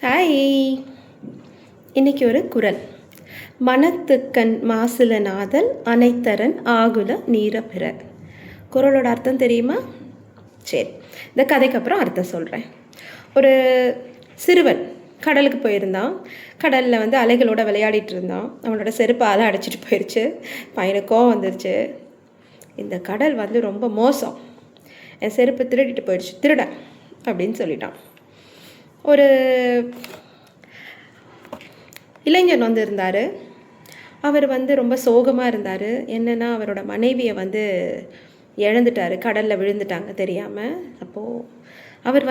Hi. இன்னைக்கு ஒரு குறள். மனத்துக்கண் மாசில நாதல் அனைத்தரன் ஆகுல நீர பிற. குறளோட அர்த்தம் தெரியுமா? சரி, இந்த கதைக்கு அப்புறம் அர்த்தம் சொல்கிறேன். ஒரு சிறுவன் கடலுக்கு போயிருந்தான். கடலில் அலைகளோட விளையாடிட்டு இருந்தான். அவனோட செருப்பு அலை அடைச்சிட்டு போயிடுச்சு. பையனுக்கும் வந்துருச்சு. இந்த கடல் ரொம்ப மோசம், என் செருப்பு திருடிட்டு போயிடுச்சு, திருட அப்படின்னு சொல்லிட்டான். ஒரு இளைஞன் இருந்தார். அவர் ரொம்ப சோகமாக இருந்தார். என்னென்னா, அவரோட மனைவியை இழந்துட்டார், கடலில் விழுந்துட்டாங்க தெரியாமல். அப்போது அவர்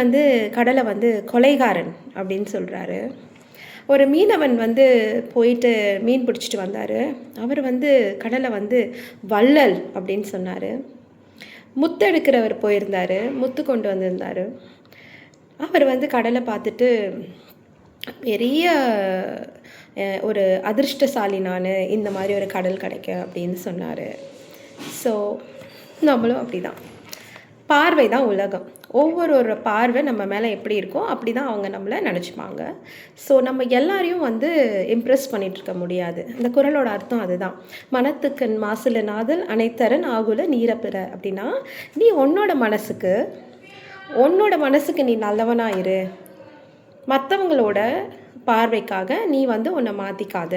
கடலை கொலைகாரன் அப்படின்னு சொல்கிறாரு. ஒரு மீனவன் போயிட்டு மீன் பிடிச்சிட்டு வந்தார். அவர் கடலை வள்ளல் அப்படின்னு சொன்னார். முத்து எடுக்கிறவர் போயிருந்தார், முத்து கொண்டு வந்திருந்தார். அவர் கடலை பார்த்துட்டு, பெரிய ஒரு அதிர்ஷ்டசாலி நான், இந்த மாதிரி ஒரு கடல் கிடைக்க அப்படின்னு சொன்னார். ஸோ நம்மளும் அப்படி தான். பார்வை தான் உலகம். ஒவ்வொரு பார்வை நம்ம மேலே எப்படி இருக்கோ அப்படி தான் அவங்க நம்மளை நினச்சிப்பாங்க. ஸோ நம்ம எல்லாரையும் இம்ப்ரெஸ் பண்ணிகிட்ருக்க முடியாது. இந்த குறளோட அர்த்தம் அதுதான். மனத்துக்கண் மாசில நாதல் அனைத்தரன் ஆகுல நீரப்பிற. அப்படின்னா, நீ உன்னோட மனசுக்கு நீ நல்லவனாக இரு. மற்றவங்களோட பார்வைக்காக நீ உன்னை மாற்றிக்காத.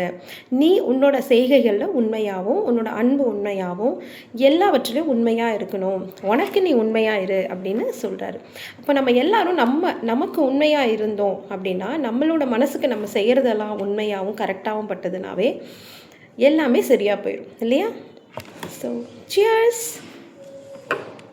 நீ உன்னோட செய்கைகளில் உண்மையாகவும், உன்னோட அன்பு உண்மையாகவும், எல்லாவற்றிலும் உண்மையாக இருக்கணும். உனக்கு நீ உண்மையாக இரு அப்படின்னு சொல்கிறாரு. அப்போ நம்ம எல்லாரும் நமக்கு உண்மையாக இருந்தோம் அப்படின்னா, நம்மளோட மனசுக்கு நம்ம செய்கிறதெல்லாம் உண்மையாகவும் கரெக்டாகவும் பட்டதுனாவே எல்லாமே சரியாக போயிடும் இல்லையா? So cheers.